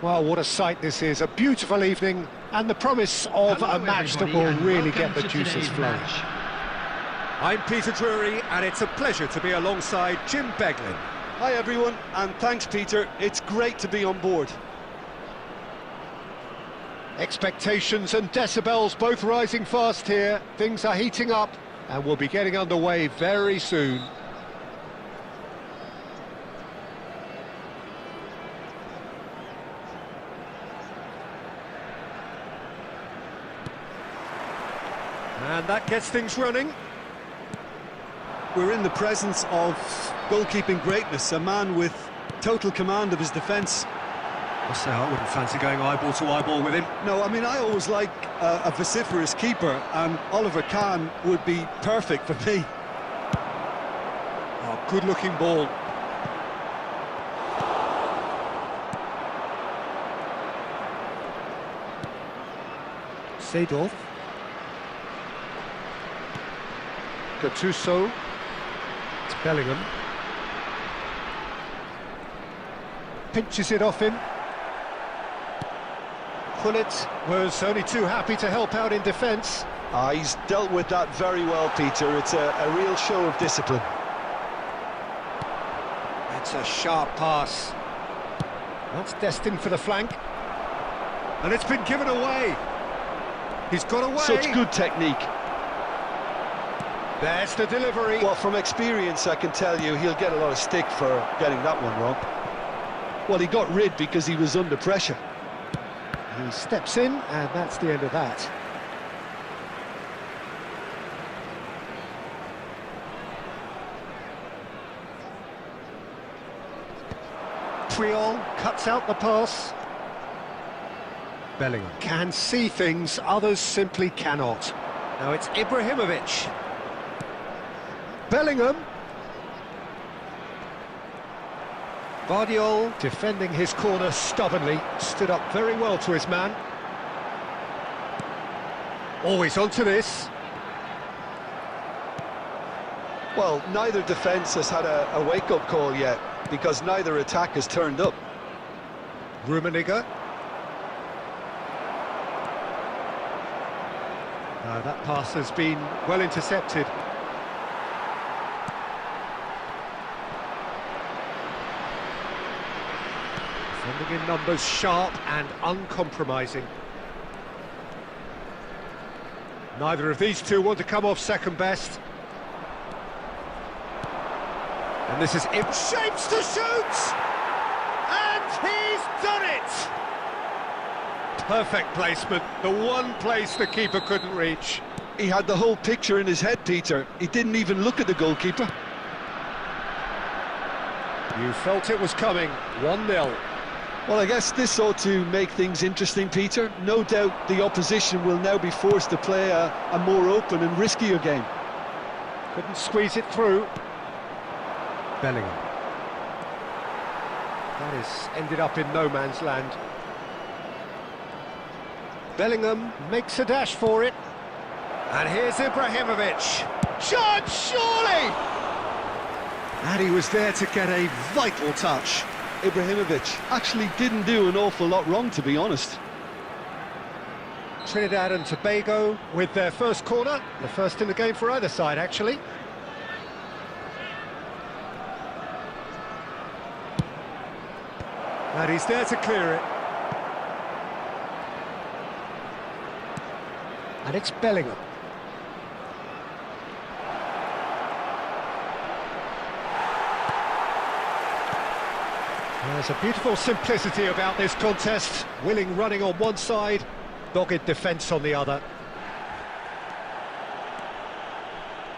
Well, what a sight this is. A beautiful evening and the promise of a match that will really get the juices flowing. I'm Peter Drury, and it's a pleasure to be alongside Jim Beglin. Hi everyone, and thanks Peter, it's great to be on board. Expectations and decibels both rising fast here. Things are heating up and we'll be getting underway very soon. And that gets things running. we're in the presence of goalkeeping greatness, a man with total command of his defence. I say I wouldn't fancy going eyeball to eyeball with him. No, I mean, I always like a vociferous keeper, and Oliver Kahn would be perfect for me. Oh, good-looking ball. Seedorf. Gattuso. It's Bellingham. Pinches it off him. Gullit was only too happy to help out in defence. He's dealt with that very well, Peter. It's a real show of discipline. It's a sharp pass. That's destined for the flank. And it's been given away. He's got away. Such good technique. There's the delivery. Well, from experience, I can tell you he'll get a lot of stick for getting that one wrong. Well, he got rid because he was under pressure. He steps in, and that's the end of that. Triol cuts out the pass. Bellingham. Can see things others simply cannot. Now it's Ibrahimovic. Bellingham. Guardiola defending his corner stubbornly, stood up very well to his man. Always onto this. Well, neither defence has had a wake-up call yet, because neither attack has turned up. Rummenigge. That pass has been well intercepted. Defending in numbers, sharp and uncompromising. Neither of these two want to come off second best. And this is it. Shapes to shoot! And he's done it! Perfect placement, the one place the keeper couldn't reach. He had the whole picture in his head, Peter. He didn't even look at the goalkeeper. You felt it was coming, 1-0. Well, I guess this ought to make things interesting, Peter. No doubt the opposition will now be forced to play a more open and riskier game. Couldn't squeeze it through. Bellingham. That has ended up in no man's land. Bellingham makes a dash for it. And here's Ibrahimovic. Shot, surely! And he was there to get a vital touch. Ibrahimovic actually didn't do an awful lot wrong, to be honest. Trinidad and Tobago with their first corner. The first in the game for either side, actually. And he's there to clear it. And it's Bellingham. There's a beautiful simplicity about this contest. Willing running on one side, dogged defence on the other.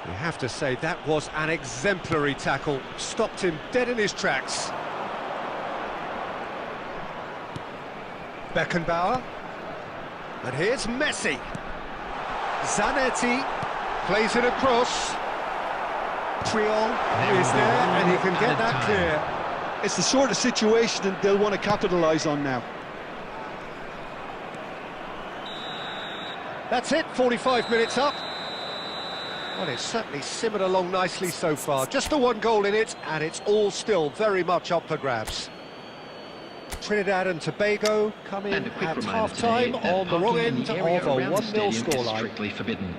You have to say that was an exemplary tackle. Stopped him dead in his tracks. Beckenbauer. And here's Messi. Zanetti plays it across. Triol is there and he can get that clear. It's the sort of situation that they'll want to capitalise on now. That's it, 45 minutes up. Well, it's certainly simmered along nicely so far. Just the one goal in it, and it's all still very much up for grabs. Trinidad and Tobago come in at half-time on the wrong end of a 1-0 scoreline. Strictly forbidden.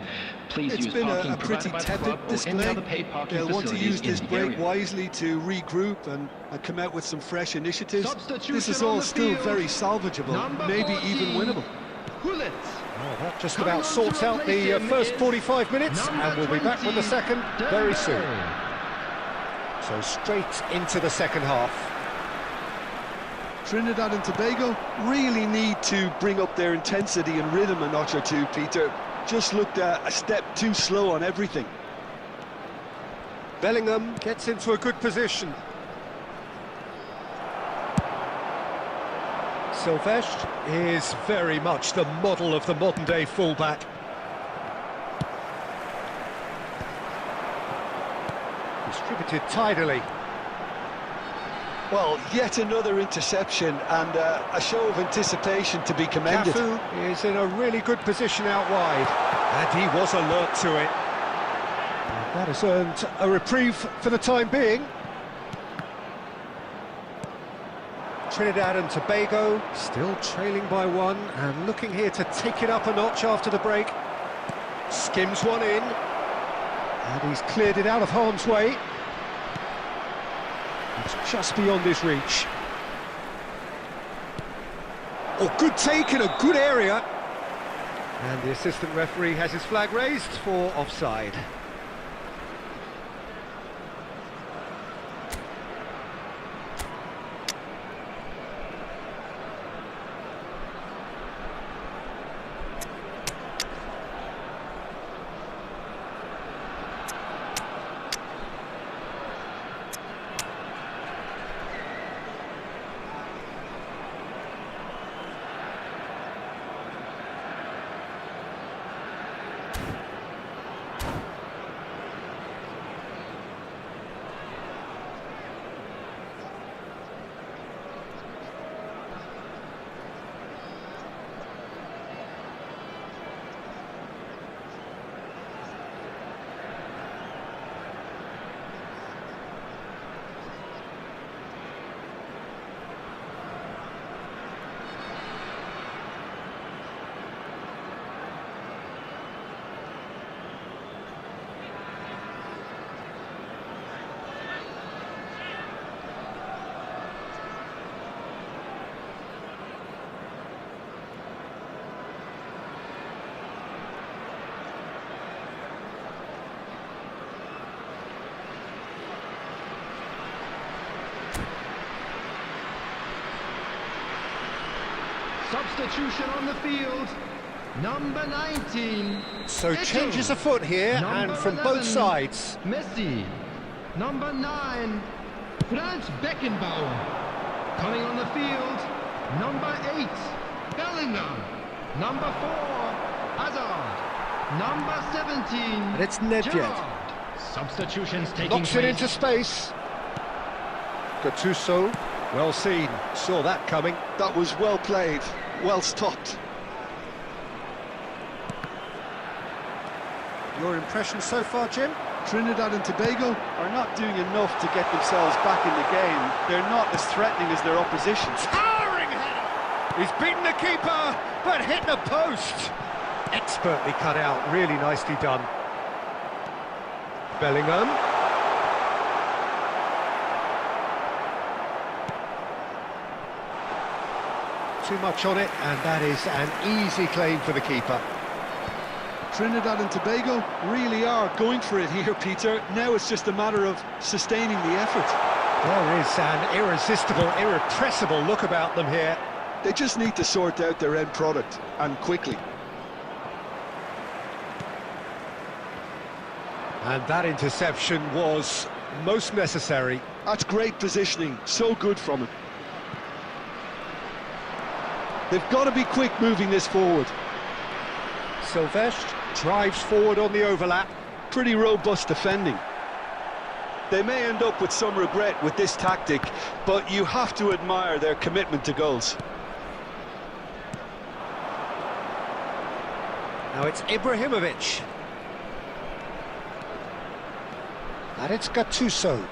Please It's use been parking a pretty provided by the club tepid or any display. other paid parking They'll want to use facilities this in the break area. wisely to regroup and come out with some fresh initiatives. Substitution This is on all the still field. very salvageable, Number maybe 14, even winnable. Gullit. Well, that just about sorts out the first 45 minutes, and we'll be back with the second very soon. So straight into the second half. Trinidad and Tobago really need to bring up their intensity and rhythm a notch or two, Peter. Just looked a step too slow on everything. Bellingham gets into a good position. Silvestre is very much the model of the modern-day fullback. Distributed tidily. Well, yet another interception and a show of anticipation to be commended. Cafu is in a really good position out wide. And he was alert to it. And that has earned a reprieve for the time being. Trinidad and Tobago still trailing by one and looking here to take it up a notch after the break. Skims one in. And he's cleared it out of harm's way. It's just beyond his reach. Oh, good take in a good area. And the assistant referee has his flag raised for offside. Substitution on the field. Number 19. So Eto. changes afoot here, Number and from 11, both sides. Messi. Number 9. Franz Beckenbauer. Coming on the field. Number 8. Bellingham. Number 4. Hazard. Number 17. And it's Nedved. Gerrard. Substitutions taking Knocks place. it into space. Gattuso, well seen, saw that coming. That was well played, well stopped. Your impression so far, Jim? Trinidad and Tobago are not doing enough to get themselves back in the game. They're not as threatening as their opposition. Towering header! He's beaten the keeper, but hit the post. Expertly cut out, really nicely done. Bellingham. Too much on it, and that is an easy claim for the keeper. Trinidad and Tobago really are going for it here, Peter. Now it's just a matter of sustaining the effort. There is an irresistible, irrepressible look about them here. They just need to sort out their end product, and quickly. And that interception was most necessary. That's great positioning, so good from him. They've got to be quick moving this forward. Silvestre drives forward on the overlap. Pretty robust defending. They may end up with some regret with this tactic, but you have to admire their commitment to goals. Now it's Ibrahimovic. And it's Gattuso.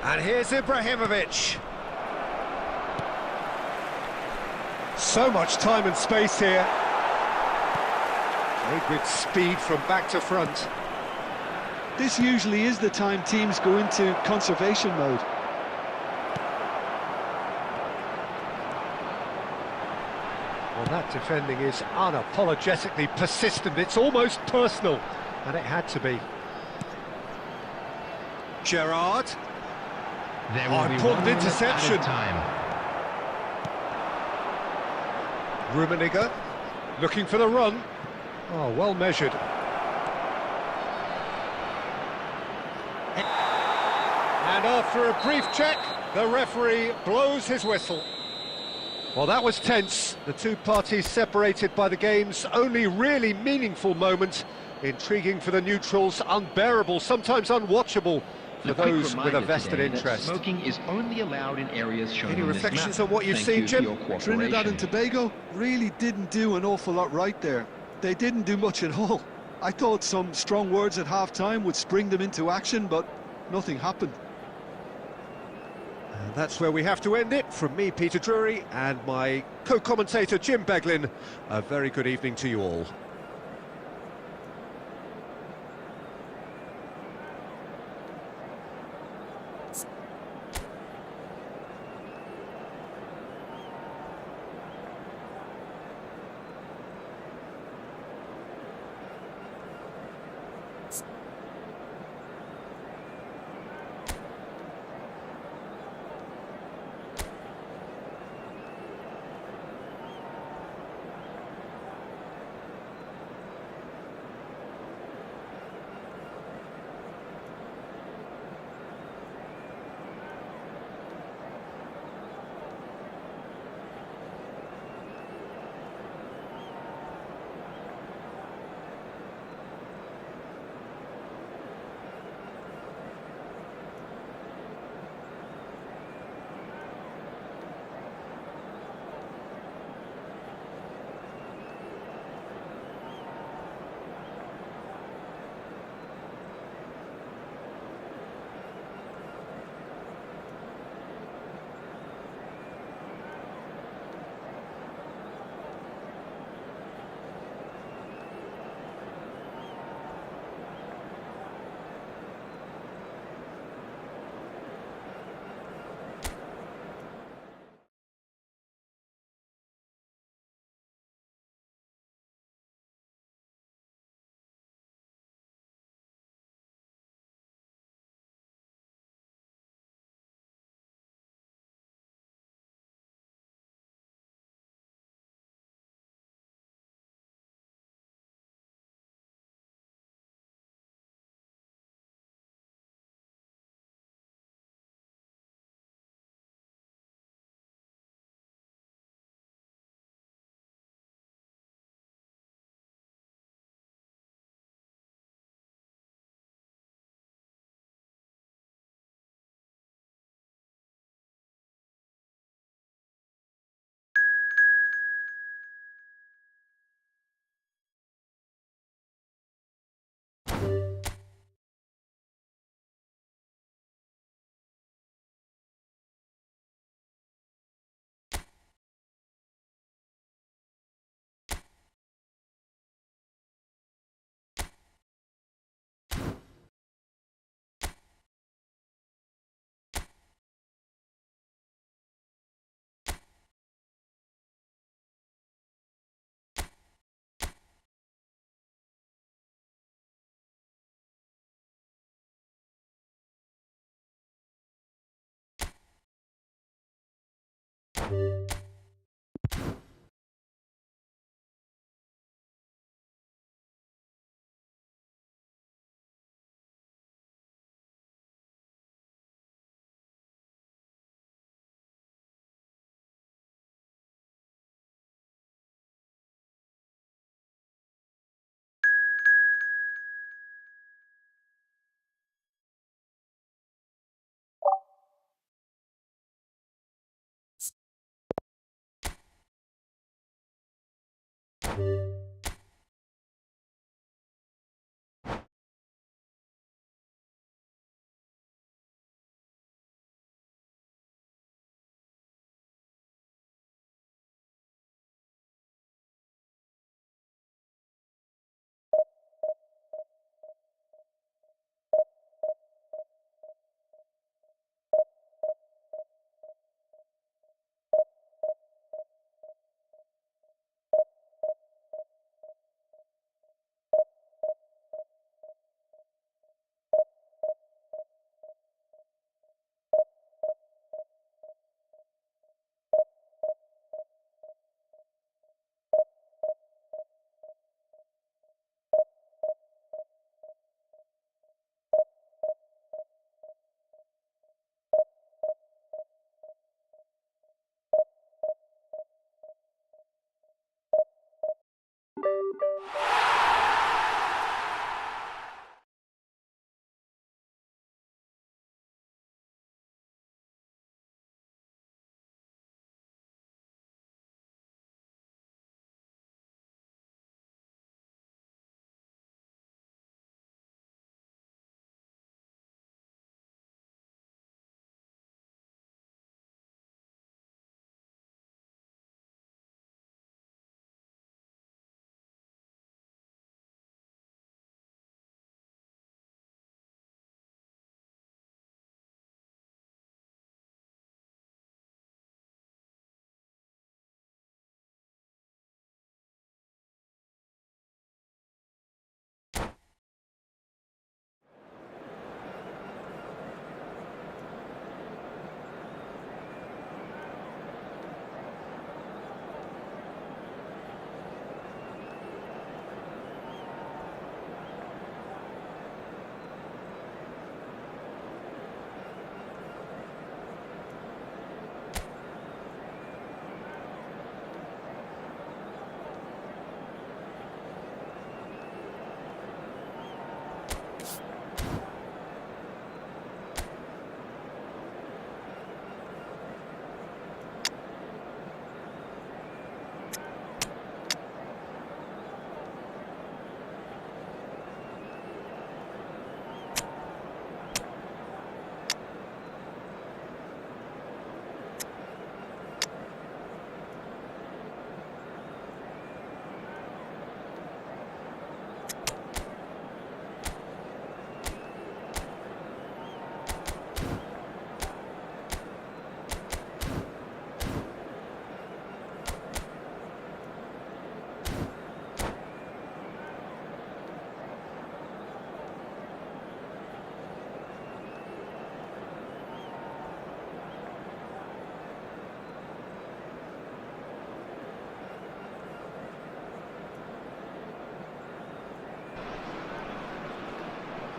And here's Ibrahimovic. So much time and space here. Played with speed from back to front. This usually is the time teams go into conservation mode. Well, that defending is unapologetically persistent. It's almost personal, and it had to be. Gerrard. There will be Important 1 minute interception. added time. Rummenigge looking for the run. Oh, well measured. And after a brief check, the referee blows his whistle. Well, that was tense. The two parties separated by the game's only really meaningful moment. Intriguing for the neutrals, unbearable, sometimes unwatchable for those with a vested interest. Smoking is only allowed in areas shown Any on this reflections map. on what you've Thank seen, you Jim? for your cooperation. Trinidad and Tobago really didn't do an awful lot right there. They didn't do much at all. I thought some strong words at half-time would spring them into action, but nothing happened. And that's where we have to end it. From me, Peter Drury, and my co-commentator, Jim Beglin. A very good evening to you all.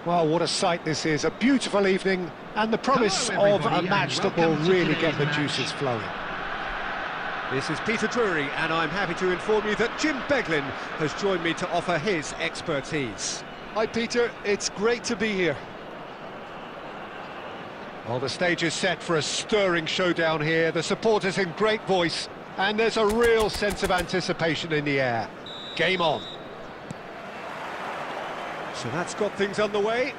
Well, what a sight this is. A beautiful evening and the promise Hello, of a everybody, match and that will welcome to really get today's the match. juices flowing. This is Peter Drury, and I'm happy to inform you that Jim Beglin has joined me to offer his expertise. Hi, Peter. It's great to be here. Well, the stage is set for a stirring showdown here. The supporters in great voice, and there's a real sense of anticipation in the air. Game on. So that's got things underway.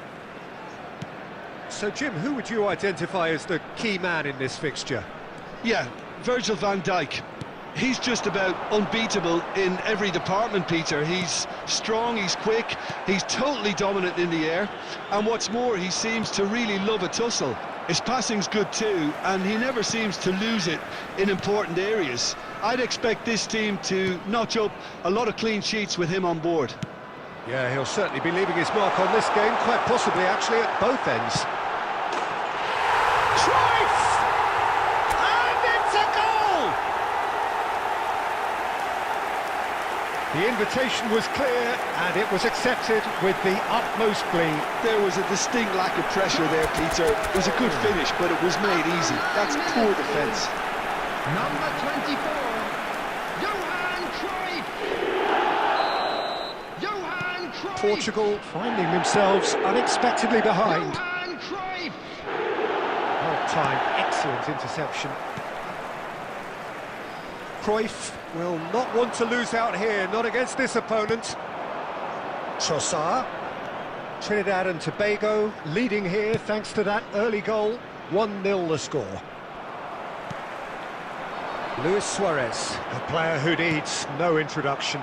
So, Jim, who would you identify as the key man in this fixture? Yeah, Virgil van Dijk. He's just about unbeatable in every department, Peter. He's strong, he's quick, he's totally dominant in the air. And what's more, he seems to really love a tussle. His passing's good too, and he never seems to lose it in important areas. I'd expect this team to notch up a lot of clean sheets with him on board. Yeah, he'll certainly be leaving his mark on this game, quite possibly actually at both ends. Cruyff! And it's a goal! The invitation was clear and it was accepted with the utmost glee. There was a distinct lack of pressure there, Peter. It was a good finish, but it was made easy. That's poor defence. Number 24, Johan Cruyff. Johan Cruyff. Portugal finding themselves unexpectedly behind. Johan Cruyff. Well-timed, excellent interception. Cruyff will not want to lose out here, not against this opponent. Trossard. Trinidad and Tobago leading here thanks to that early goal. 1-0 the score. Luis Suarez, a player who needs no introduction.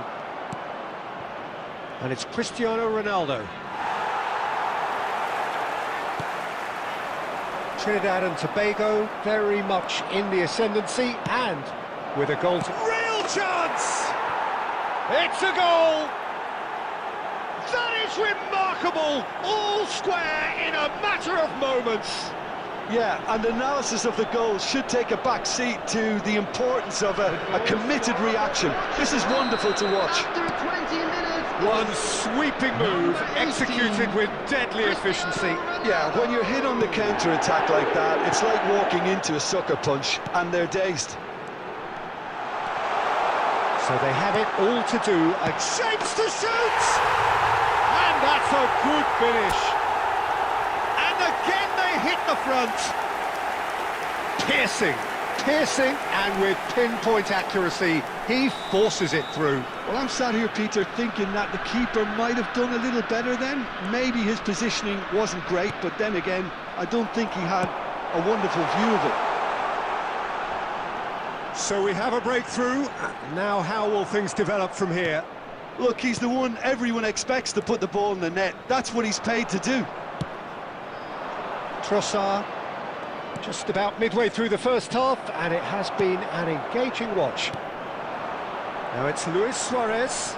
And it's Cristiano Ronaldo. Trinidad and Tobago very much in the ascendancy and with a goal to... Real chance! It's a goal! That is remarkable! All square in a matter of moments. Yeah, and analysis of the goal should take a back seat to the importance of a committed reaction. This is wonderful to watch. After 20 minutes. One sweeping move, executed with deadly efficiency. Yeah, when you're hit on the counter-attack like that, it's like walking into a sucker punch, and they're dazed. So they have it all to do, a chance to shoot! And that's a good finish. And again they hit the front. Piercing, and with pinpoint accuracy, he forces it through. Well, I'm sat here, Peter, thinking that the keeper might have done a little better then. Maybe his positioning wasn't great, but then again, I don't think he had a wonderful view of it. So we have a breakthrough. Now how will things develop from here? Look, he's the one everyone expects to put the ball in the net. That's what he's paid to do. Trossard, just about midway through the first half, and it has been an engaging watch. Now it's Luis Suarez.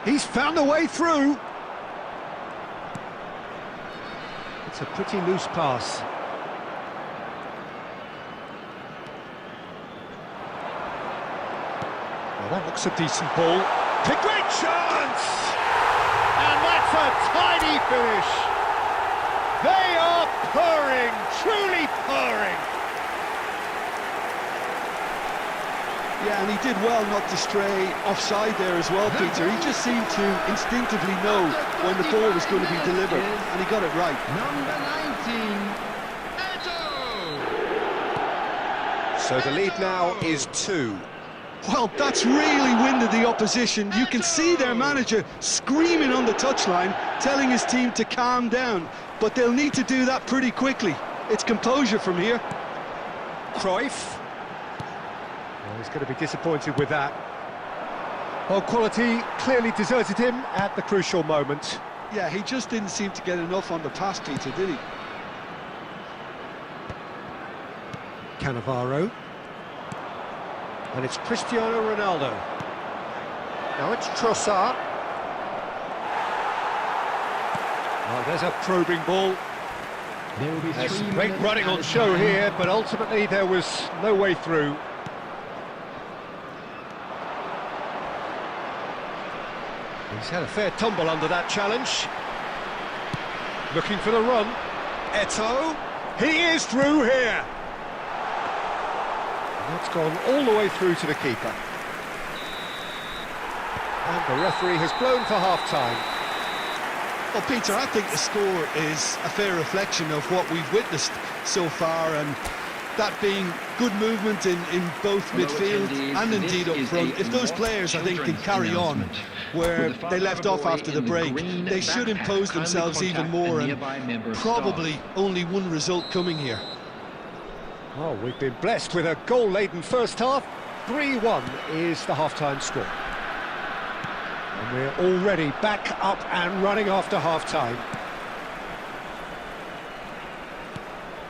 He's found a way through. It's a pretty loose pass. Well, that looks a decent ball. A great chance! And that's a tidy finish. They are purring, truly purring. Yeah, and he did well not to stray offside there as well, Peter. He just seemed to instinctively know when the ball was going to be delivered, and he got it right. Number 19, Eto. So the lead now is 2. Well, that's really winded the opposition. You can see their manager screaming on the touchline, telling his team to calm down. But they'll need to do that pretty quickly. It's composure from here. Cruyff. Well, he's going to be disappointed with that. Well, quality clearly deserted him at the crucial moment. Yeah, he just didn't seem to get enough on the pass, Peter, did he? Cannavaro. And it's Cristiano Ronaldo. Now it's Trossard. Oh, there's a probing ball. There will be There's 3 great minutes running on added show time. here, but ultimately there was no way through. He's had a fair tumble under that challenge. Looking for the run. Eto. He is through here. And that's gone all the way through to the keeper. And the referee has blown for half-time. Well, Peter, I think the score is a fair reflection of what we've witnessed so far, and that being good movement in both midfield and indeed up front. If those players, I think, can carry on where they left off after the break, they should impose themselves even more, and probably only one result coming here. Oh, we've been blessed with a goal-laden first half. 3-1 is the half-time score. And we're already back up and running after half-time.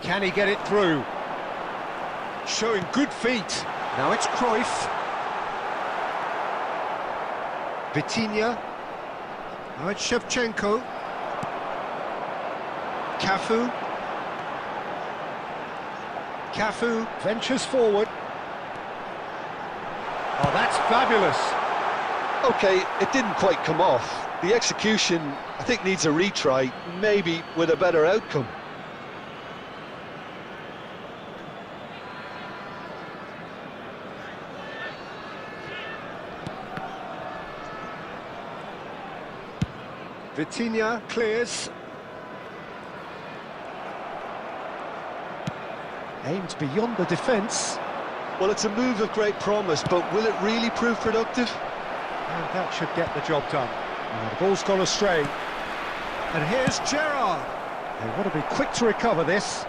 Can he get it through? Showing good feet. Now it's Cruyff. Vitinha. Now it's Shevchenko. Cafu. Cafu ventures forward. Oh, that's fabulous. Okay, it didn't quite come off. The execution, I think, needs a retry, maybe with a better outcome. Vitinha clears. Aimed beyond the defence. Well, it's a move of great promise, but will it really prove productive? And that should get the job done. The ball's gone astray. And here's Gerrard. They want to be quick to recover this.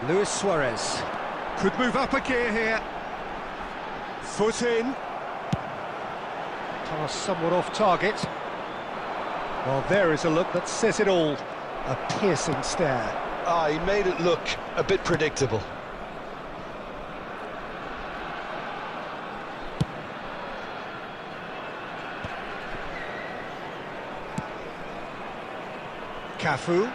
Luis Suarez could move up a gear here. Foot in. Pass somewhat off target. Well, there is a look that says it all. A piercing stare. Ah, he made it look a bit predictable. Cafu.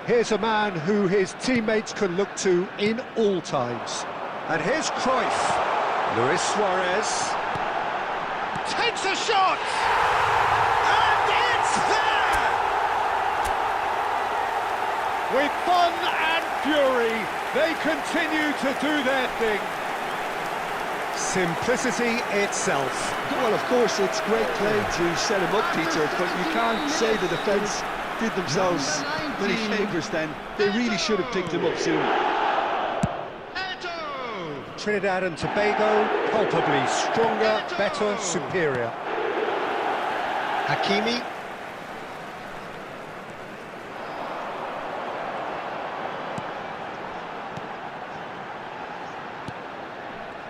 Here's a man who his teammates can look to in all times. And here's Cruyff. Luis Suarez takes a shot! And it's there! With fun and fury, they continue to do their thing. Simplicity itself. Well, of course, it's great play to set him up, Peter, but you can't say the defence did themselves many favours then. They really should have picked him up sooner. Trinidad and Tobago, palpably stronger, better, superior. Hakimi.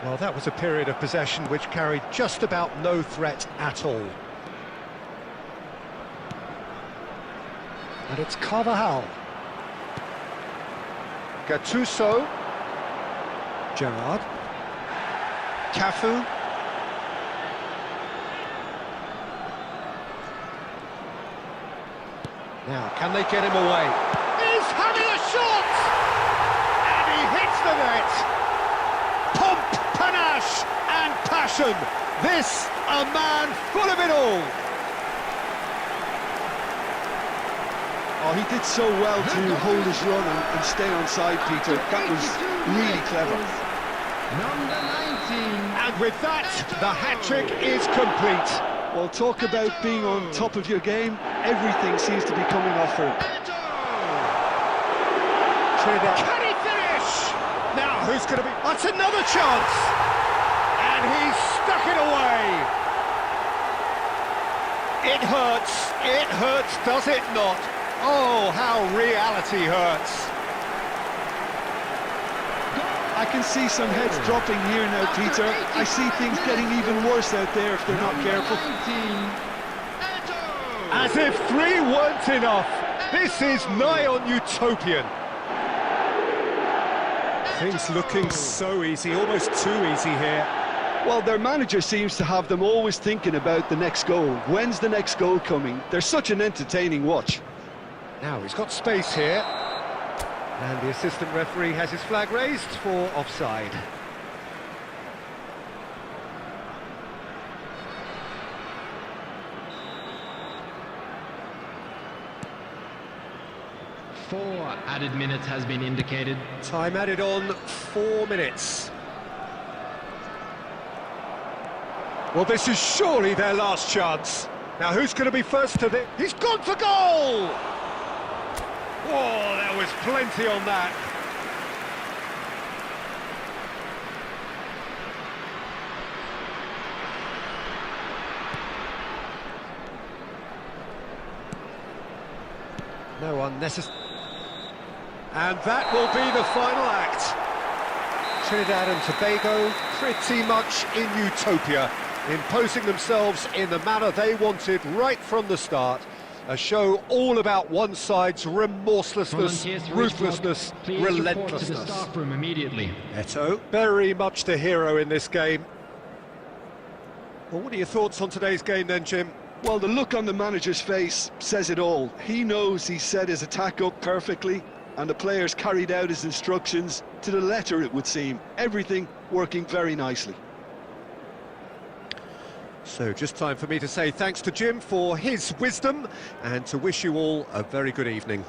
Well, that was a period of possession which carried just about no threat at all. And it's Carvajal. Gattuso. Gerrard. Cafu. Now, can they get him away? He's having a shot! And he hits the net! Pomp, panache and passion. This, a man full of it all. Oh, he did so well to hold his run and stay on side, Peter. That was really clever. Number 19. And with that, the hat-trick is complete. Well, talk about being on top of your game. Everything seems to be coming off for him. Trinidad. Can he finish? Now, who's going to be... That's another chance! And he's stuck it away! It hurts, does it not? Oh, how reality hurts. I can see some heads dropping here now, Peter. I see things getting even worse out there if they're not careful. As if 3 weren't enough. This is nigh on utopian. Things looking so easy, almost too easy here. Well, their manager seems to have them always thinking about the next goal. When's the next goal coming? They're such an entertaining watch. Now he's got space here. And the assistant referee has his flag raised for offside. Four added minutes has been indicated. Time added on 4 minutes. Well, this is surely their last chance. Now, who's going to be first to the... He's gone for goal! Oh, there was plenty on that. No unnecessary... And that will be the final act. Trinidad and Tobago pretty much in utopia, imposing themselves in the manner they wanted right from the start. A show all about one side's remorselessness, ruthlessness, relentlessness. To the staff room immediately. Eto, very much the hero in this game. Well, what are your thoughts on today's game then, Jim? Well, the look on the manager's face says it all. He knows he set his attack up perfectly, and the players carried out his instructions to the letter, it would seem. Everything working very nicely. So just time for me to say thanks to Jim for his wisdom and to wish you all a very good evening.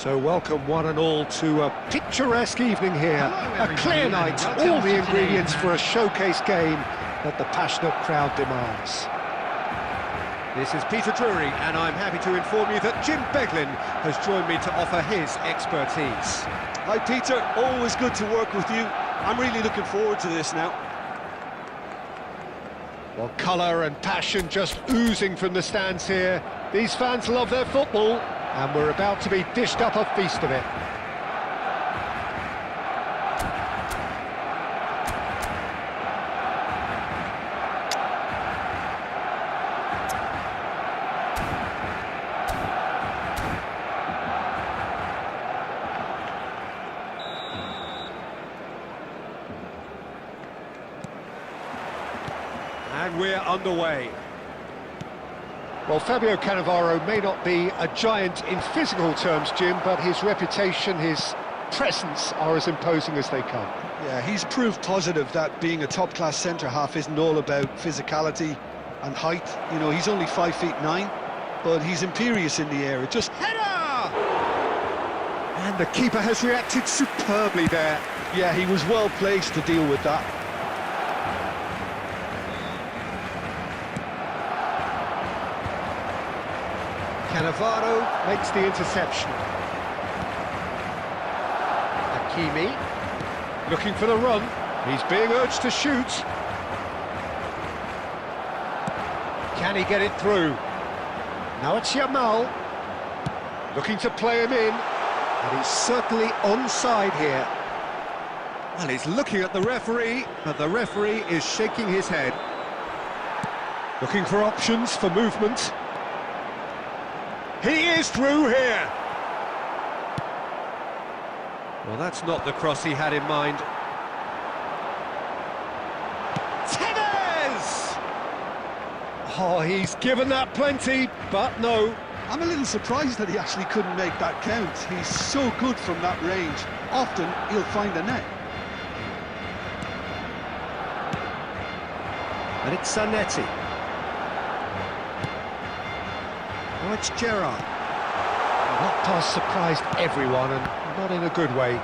So welcome one and all to a picturesque evening here, Hello, a clear everybody, night, and welcome all the to ingredients today's for a match. showcase game that the passionate crowd demands. This is Peter Drury, and I'm happy to inform you that Jim Beglin has joined me to offer his expertise. Hi Peter, always good to work with you. I'm really looking forward to this now. Well, colour and passion just oozing from the stands here. These fans love their football, and we're about to be dished up a feast of it. And we're underway. Well, Fabio Cannavaro may not be a giant in physical terms, Jim, but his reputation, his presence are as imposing as they come. Yeah, he's proof positive that being a top-class centre-half isn't all about physicality and height. You know, he's only 5'9", but he's imperious in the air. It just... Header! And the keeper has reacted superbly there. Yeah, he was well placed to deal with that. Cannavaro makes the interception. Hakimi, looking for the run. He's being urged to shoot. Can he get it through? Now it's Yamal, looking to play him in. And he's certainly onside here. Well, he's looking at the referee, but the referee is shaking his head. Looking for options for movement. He is through here. Well, that's not the cross he had in mind. Tevez! Oh, he's given that plenty, but no. I'm a little surprised that he actually couldn't make that count. He's so good from that range. Often, he'll find a net. And it's Zanetti. Oh, it's Gerrard. That pass surprised everyone, and not in a good way.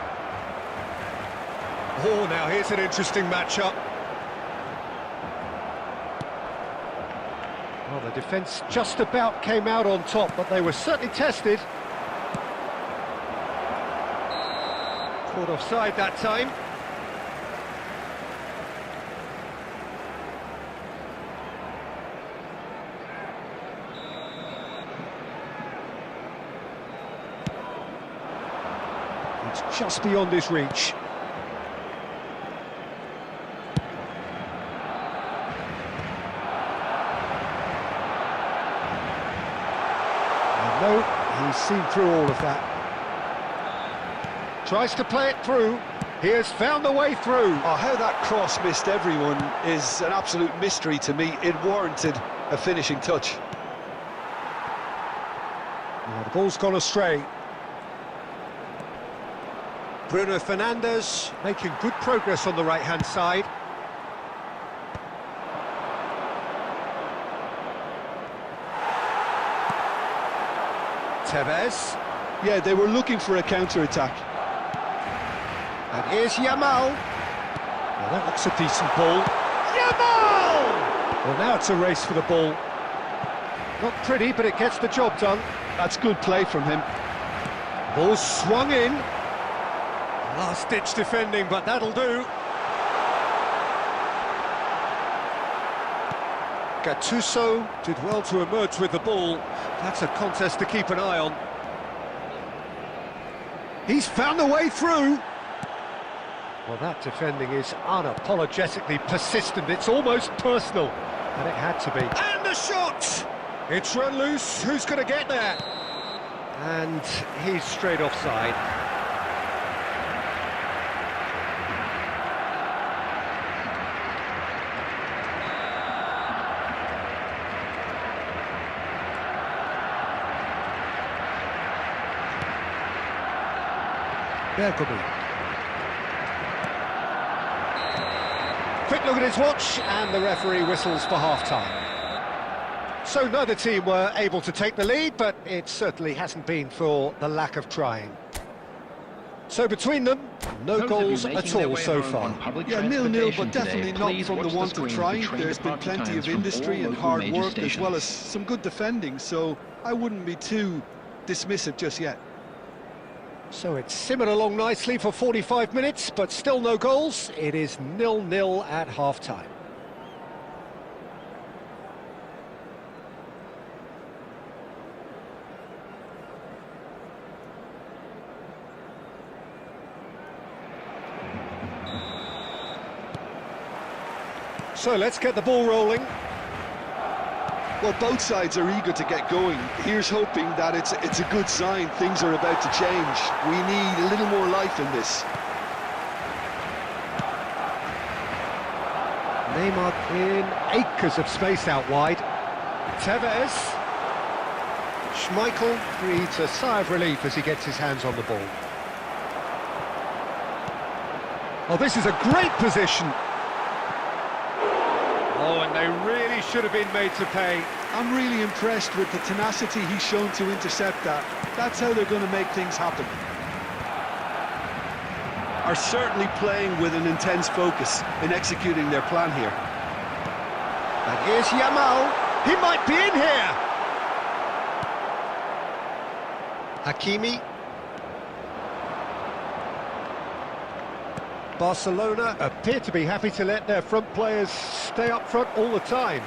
Oh, now here's an interesting matchup. Well, the defence just about came out on top, but they were certainly tested. Caught offside that time. It's just beyond his reach. And no, he's seen through all of that. Tries to play it through. He has found a way through. Oh, how that cross missed everyone is an absolute mystery to me. It warranted a finishing touch. Now, the ball's gone astray. Bruno Fernandes making good progress on the right-hand side. Tevez. Yeah, they were looking for a counter-attack. And here's Yamal. Well, that looks a decent ball. Yamal! Well, now it's a race for the ball. Not pretty, but it gets the job done. That's good play from him. Ball swung in. Last-ditch defending, but that'll do. Gattuso Did well to emerge with the ball. That's a contest to keep an eye on. He's found a way through. Well, that defending is unapologetically persistent. It's almost personal, and it had to be. And the shot! It's run loose. Who's going to get there? And he's straight offside. Bergkamp. Quick look at his watch, and the referee whistles for half-time. So neither team were able to take the lead, but it certainly hasn't been for the lack of trying. So between them, no Those of you goals making at their all way so home far. on public Yeah, 0-0, transportation but definitely today, not please from the watch want of screens trying. for train There's been departure plenty times of from industry all and local hard major work, as well as stations. some good defending, so I wouldn't be too dismissive just yet. So it's simmered along nicely for 45 minutes, but still no goals. It is 0-0 at half-time. So let's get the ball rolling. Well, both sides are eager to get going. Here's hoping that it's a good sign. Things are about to change. We need a little more life in this. Neymar in acres of space out wide. Tevez. Schmeichel breathes a sigh of relief as he gets his hands on the ball. Oh, this is a great position. Oh, and they really should have been made to pay. I'm really impressed with the tenacity he's shown to intercept that. That's how they're going to make things happen. Are certainly playing with an intense focus in executing their plan here. And here's Yamal. He might be in here. Hakimi. Barcelona appear to be happy to let their front players stay up front all the time.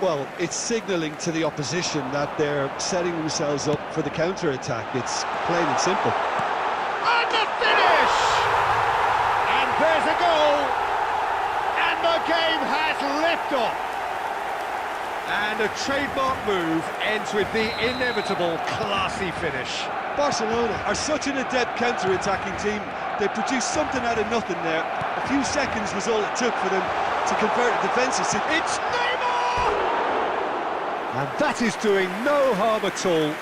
Well, it's signalling to the opposition that they're setting themselves up for the counter-attack. It's plain and simple. And the finish! And there's a goal! And the game has liftoff! And a trademark move ends with the inevitable classy finish. Barcelona are such an adept counter-attacking team. They produced something out of nothing there. A few seconds was all it took for them to convert a defensive situation. It's Neymar! And that is doing no harm at all.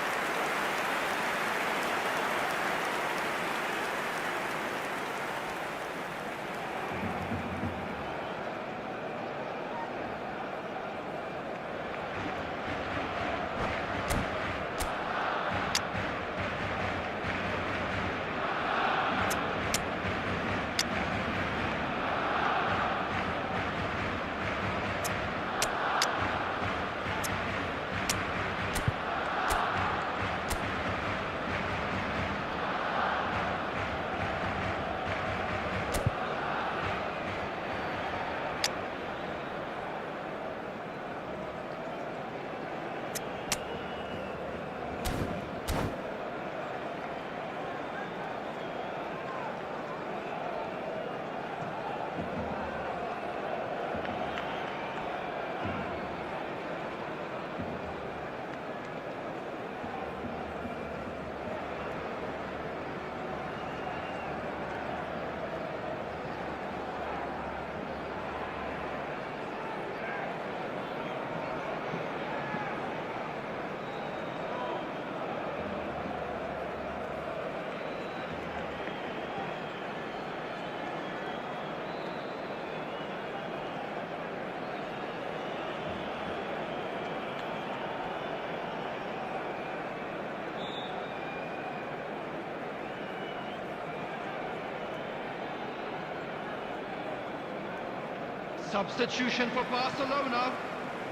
Substitution for Barcelona.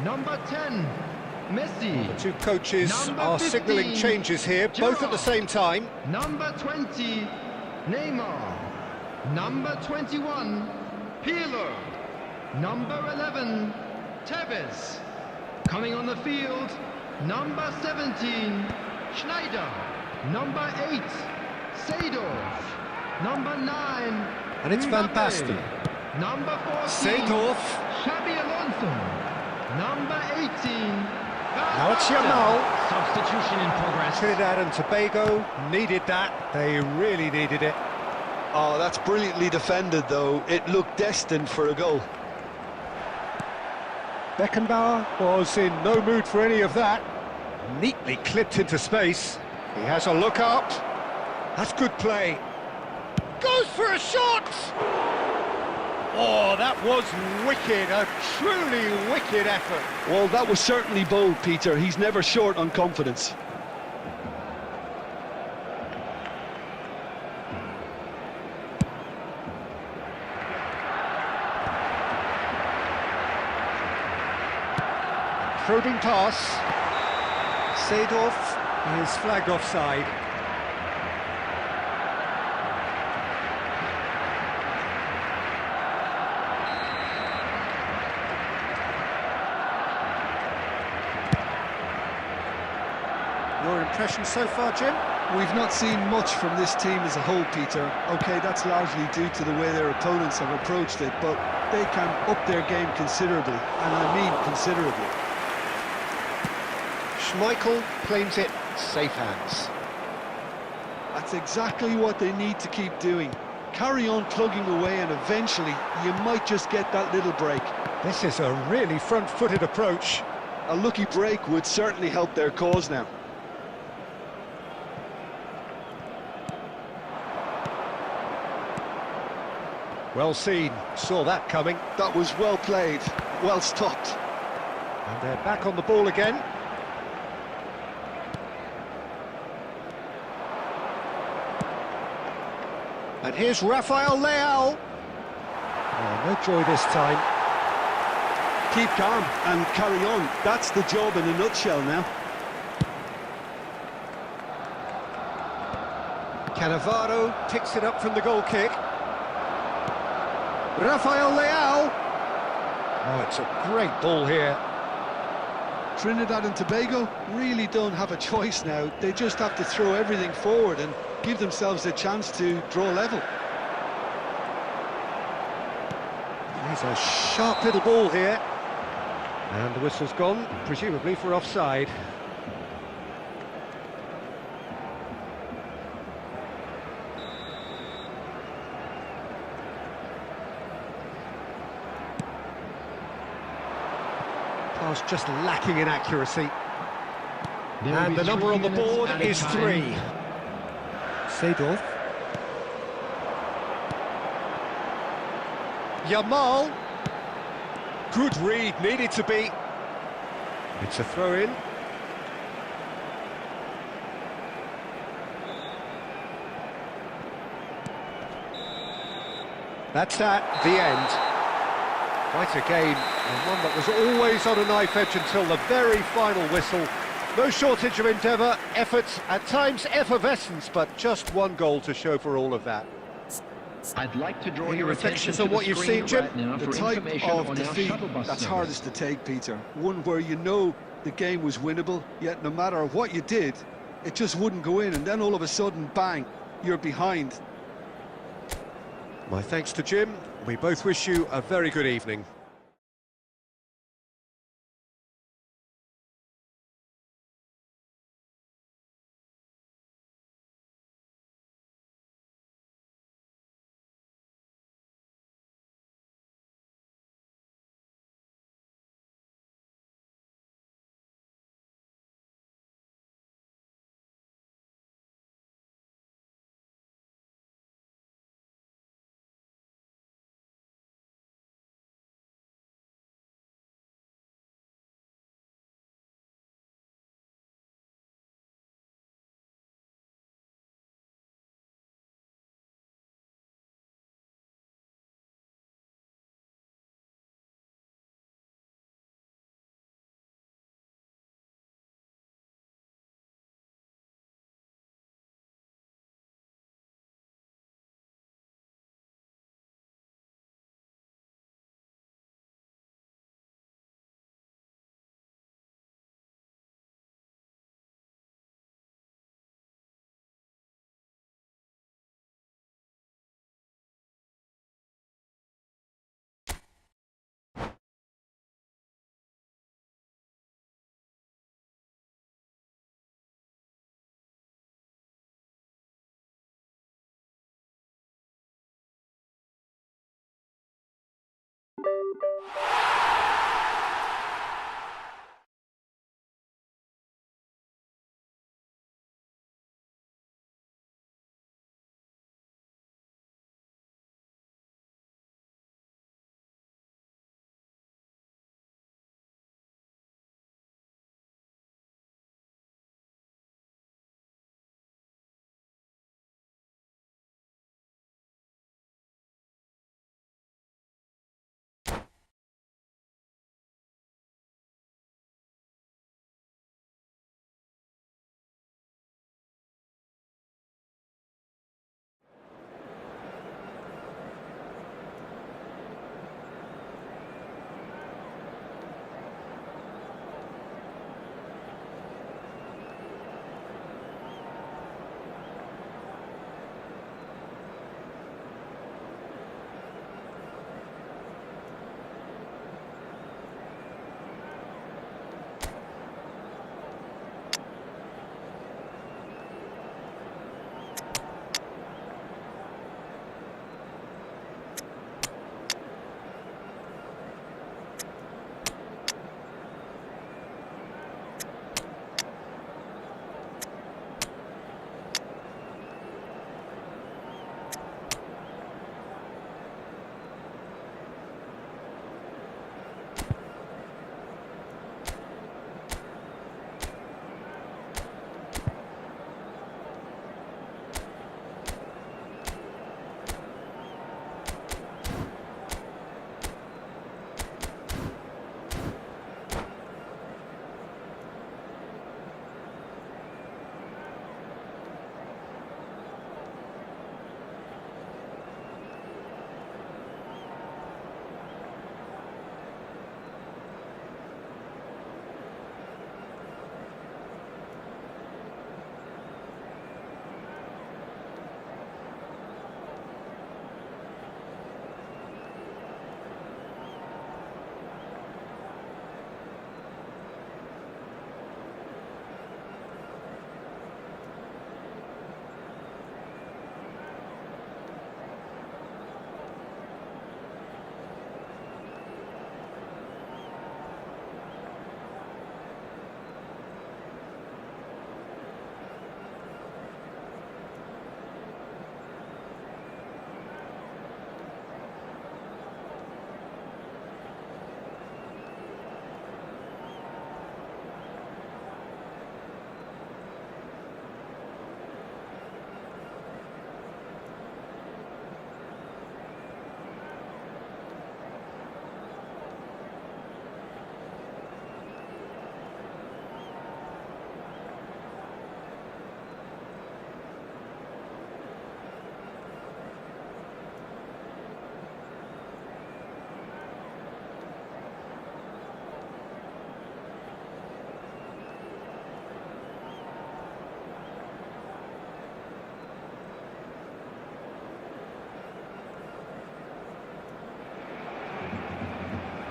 Number 10, Messi. Two coaches Number are 15, signalling changes here, both at the same time. Number 20, Neymar. Number 21, Pirlo. Number 11, Tevez. Coming on the field, number 17, Schneider. Number 8, Seedorf. Number 9, And it's Van Mbappe. Basten. Number 14, Seedorf. Xabi Alonso. Number 18, Now it's Yamal. Substitution in progress. Trinidad and Tobago needed that. They really needed it. Oh, that's brilliantly defended, though. It looked destined for a goal. Beckenbauer was in no mood for any of that. Neatly clipped into space. He has a look up. That's good play. Goes for a shot! Oh, that was wicked, a truly wicked effort. Well, that was certainly bold, Peter. He's never short on confidence. Probing pass. Seedorf is flagged offside. Your impression so far, Jim? We've not seen much from this team as a whole, Peter. OK, that's largely due to the way their opponents have approached it, but they can up their game considerably, and I mean considerably. Schmeichel claims it, safe hands. That's exactly what they need to keep doing. Carry on plugging away, and eventually you might just get that little break. This is a really front-footed approach. A lucky break would certainly help their cause now. Well seen, saw that coming. That was well played, well stopped. And they're back on the ball again. And here's Rafael Leao. Oh, no joy this time. Keep calm and carry on. That's the job in a nutshell now. Cannavaro picks it up from the goal kick. Rafael Leao. Oh, it's a great ball here. Trinidad and Tobago really don't have a choice now. They just have to throw everything forward and give themselves a chance to draw level. There's a sharp little ball here. And the whistle's gone, presumably for offside. Pass just lacking in accuracy. And the number on the board is 3. Seedorf. Yamal. Good read, needed to be. It's a throw-in. That's at the end. Quite a game, and one that was always on a knife edge until the very final whistle. No shortage of endeavour, effort, at times effervescence, but just one goal to show for all of that. I'd like to draw Any your attention reflections to on the what you've screen seen, Jim? right now The for type information of on our defeat shuttle bus that's service. hardest to take, Peter. One where you know the game was winnable, yet no matter what you did, it just wouldn't go in, and then all of a sudden, bang, you're behind. My thanks to Jim. We both wish you a very good evening.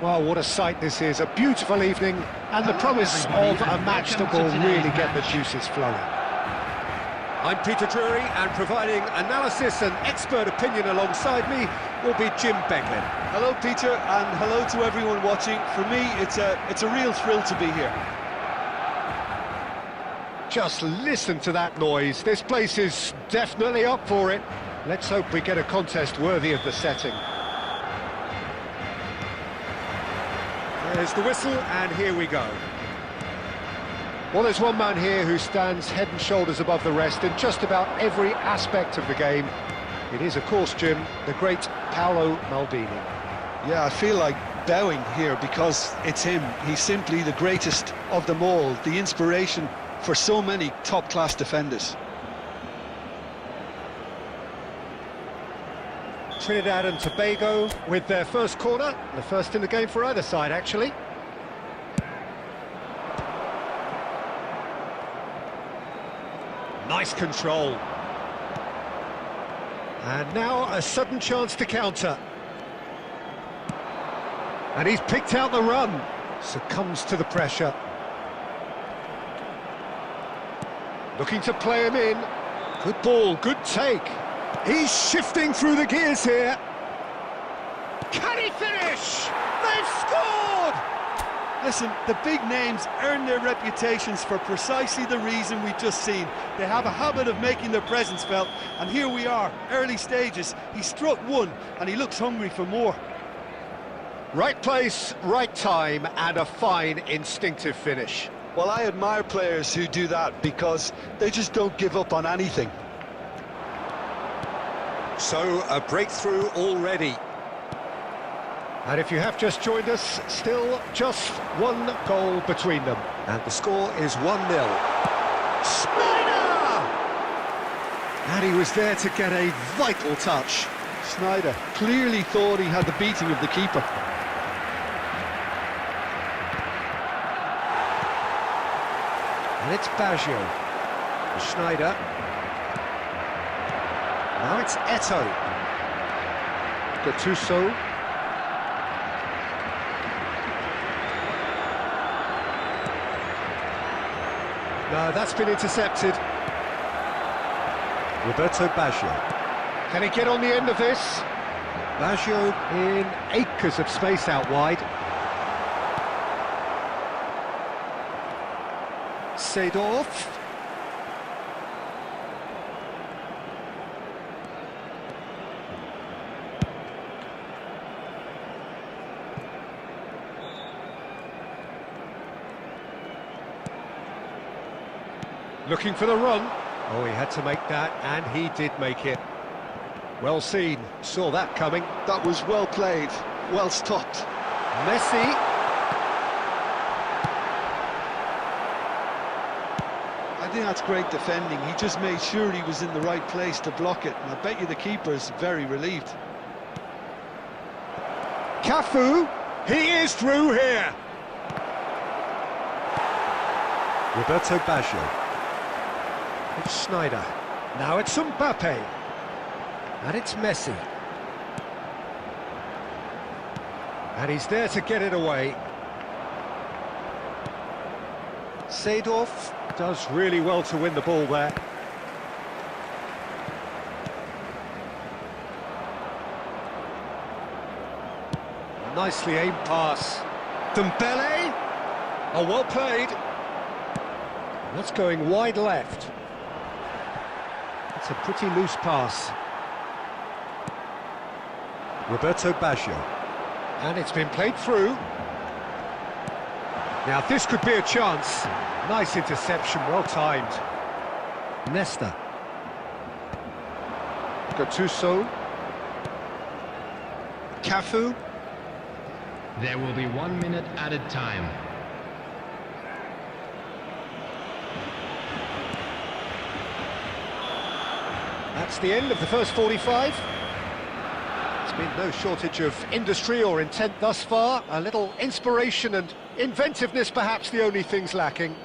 Well, what a sight this is, a beautiful evening, and the promise of a match that will really get the juices flowing. I'm Peter Drury, and providing analysis and expert opinion alongside me will be Jim Beglin. Hello, Peter, and hello to everyone watching. For me, it's a real thrill to be here. Just listen to that noise. This place is definitely up for it. Let's hope we get a contest worthy of the setting. There's the whistle, and here we go. Well, there's one man here who stands head and shoulders above the rest in just about every aspect of the game. It is, of course, Jim, the great Paolo Maldini. Yeah, I feel like bowing here because it's him. He's simply the greatest of them all, the inspiration for so many top-class defenders. Trinidad and Tobago with their first corner, the first in the game for either side, actually. Nice control. And now a sudden chance to counter. And he's picked out the run. Succumbs to the pressure. Looking to play him in. Good ball, good take. He's shifting through the gears here. Can he finish? They've scored! Listen, the big names earn their reputations for precisely the reason we've just seen. They have a habit of making their presence felt, and here we are, early stages. He struck one, and he looks hungry for more. Right place, right time, and a fine instinctive finish. Well, I admire players who do that because they just don't give up on anything. So, a breakthrough already. And if you have just joined us, still just one goal between them. And the score is 1-0. Snyder! And he was there to get a vital touch. Snyder clearly thought he had the beating of the keeper. And it's Baggio. Schneider. Now it's Eto'o. Gattuso. No, that's been intercepted. Roberto Baggio. Can he get on the end of this? Baggio in acres of space out wide. Seedorf. Looking for the run. Oh, he had to make that, and he did make it. Well seen, saw that coming. That was well played, well stopped. Messi. I think that's great defending. He just made sure he was in the right place to block it, and I bet you the keeper's very relieved. Cafu. He is through here. Roberto Baggio. It's Schneider. Now it's Mbappe. And it's Messi. And he's there to get it away. Seedorf does really well to win the ball there. Nicely aimed pass. Dembele. Oh, well played. That's going wide left. It's a pretty loose pass. Roberto Baggio. And it's been played through. Now this could be a chance. Nice interception, well timed. Nesta. Gattuso. Cafu. There will be 1 minute added time. That's the end of the first 45. It's been no shortage of industry or intent thus far. A little inspiration and inventiveness, perhaps the only things lacking.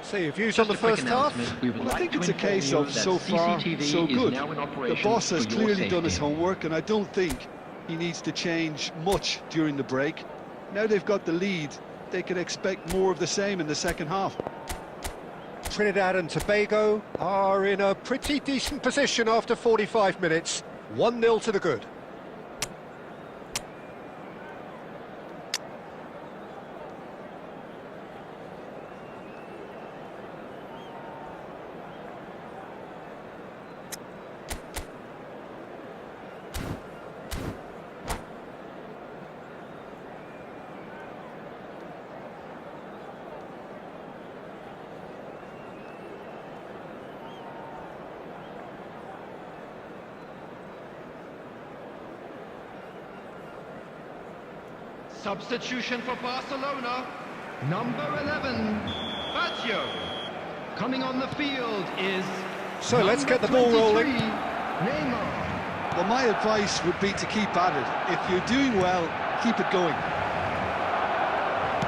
So your views on the first half? Well, I think it's a case of so far, so good. The boss has clearly done his homework, and I don't think he needs to change much during the break. Now they've got the lead, they can expect more of the same in the second half. Trinidad and Tobago are in a pretty decent position after 45 minutes. 1-0 to the good. Substitution for Barcelona. Number 11, Fazio. Coming on the field is So let's number get the ball 23, rolling. Neymar. Well, my advice would be to keep at it. If you're doing well, keep it going.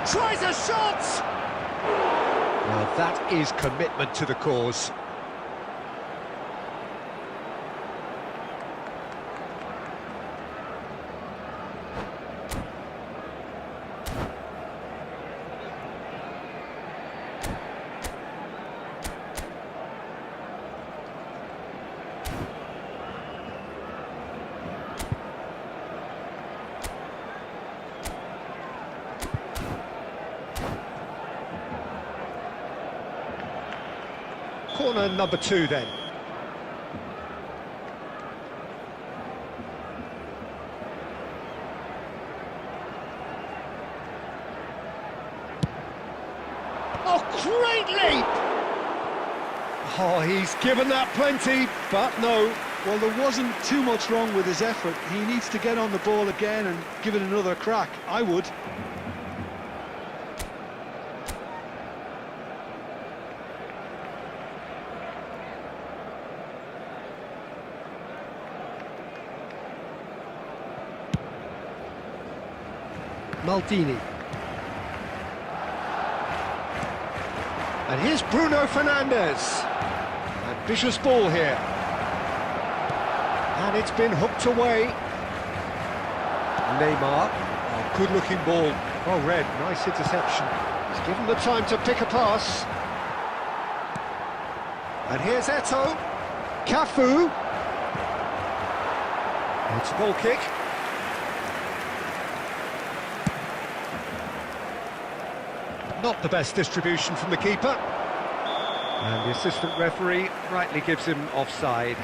Tries a shot! Well, that is commitment to the cause. Corner number 2 then. Oh, great leap! Oh, he's given that plenty, but no. Well, there wasn't too much wrong with his effort. He needs to get on the ball again and give it another crack. I would. Maldini. And here's Bruno Fernandes. Ambitious ball here. And it's been hooked away. Neymar. Oh, good-looking ball. Oh, Red, nice interception. He's given the time to pick a pass. And here's Eto'o. Cafu. It's a goal kick. Not the best distribution from the keeper. And the assistant referee rightly gives him offside.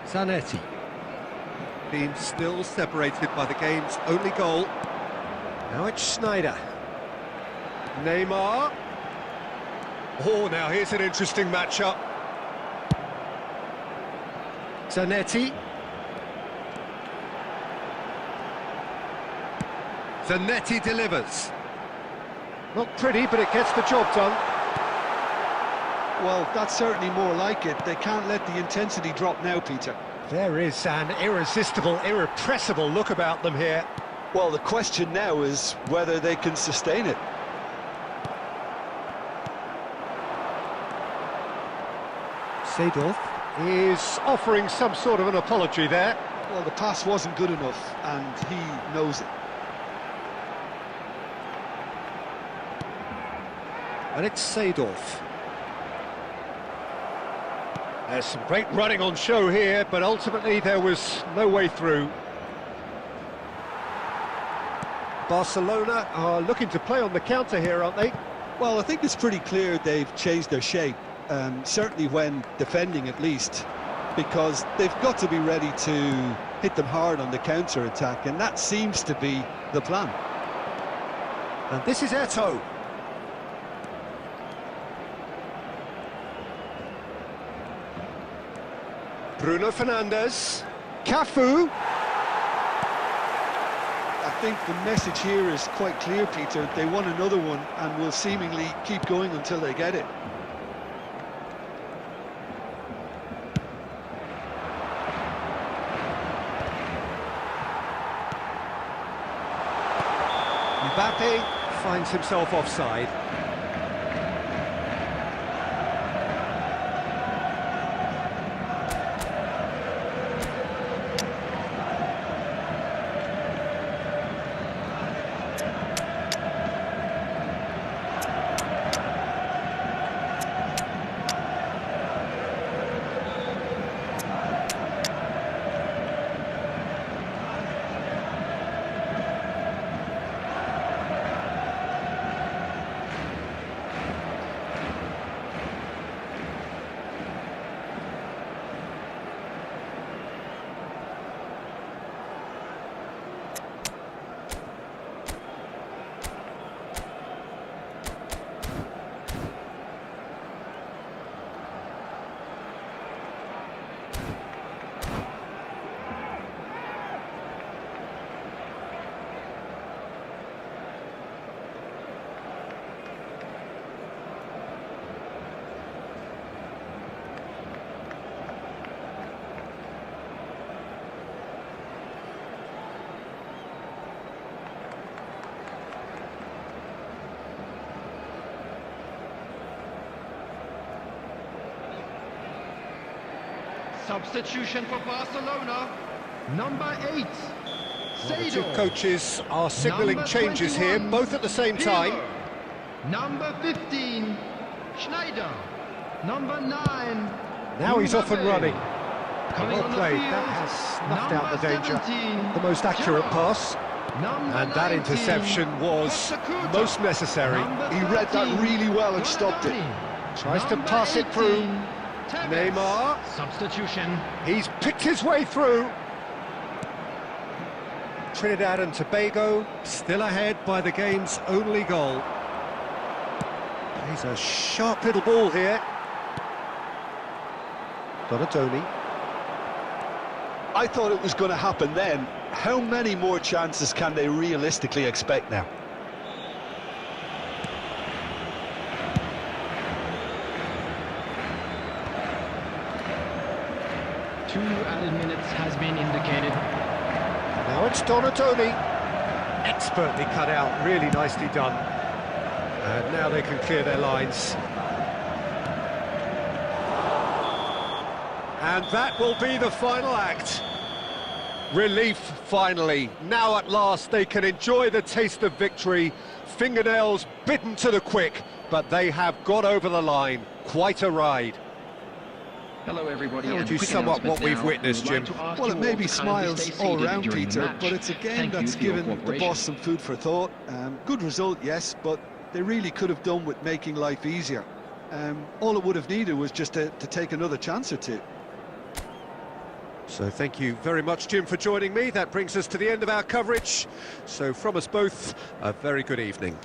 Zanetti. Being still separated by the game's only goal. Now it's Schneider. Neymar. Oh, now here's an interesting matchup. Zanetti. Zanetti delivers. Not pretty, but it gets the job done. Well, that's certainly more like it. They can't let the intensity drop now, Peter. There is an irresistible, irrepressible look about them here. Well, the question now is whether they can sustain it. Seedorf is offering some sort of an apology there. Well, the pass wasn't good enough, and he knows it. And it's Seedorf. There's some great running on show here, but ultimately there was no way through. Barcelona are looking to play on the counter here, aren't they? Well, I think it's pretty clear they've changed their shape, certainly when defending at least, because they've got to be ready to hit them hard on the counter-attack, and that seems to be the plan. And this is Eto'o. Bruno Fernandes. Cafu. I think the message here is quite clear, Peter. They want another one and will seemingly keep going until they get it. Mbappe finds himself offside. Substitution for Barcelona. Number 8, Well, the two Seydorf. coaches are signalling Number changes here, 21, both at the same time. Pirlo. Number 15, Schneider. Number 9. Now he's off and Mbappe. running. Coming Well on the played, field, that has snuffed out the number danger. 17, The most accurate Gerrard. pass. Number And that 19, interception was Kosakuta. most necessary. Number He read that 13, really well and stopped it. Guardani. Tries to Number pass it through. 18, Tevez. Neymar. Substitution. He's picked his way through. Trinidad and Tobago still ahead by the game's only goal. He's a sharp little ball here. Donatoni. I thought it was going to happen then. How many more chances can they realistically expect now? Two added minutes has been indicated. Now it's Donatoni. Expertly cut out, really nicely done. And now they can clear their lines. And that will be the final act. Relief, finally. Now at last they can enjoy the taste of victory. Fingernails bitten to the quick, but they have got over the line. Quite a ride. Hello, everybody. How would and you quick sum up announcement what we've now. witnessed, We would Jim? like to ask Well, you it all may to be kindly smiles stay all seated round, during the Peter, match. but it's a game Thank you that's for your given the cooperation. boss some food for thought. Good result, yes, but they really could have done with making life easier. All it would have needed was just to take another chance or two. So thank you very much, Jim, for joining me. That brings us to the end of our coverage. So from us both, a very good evening.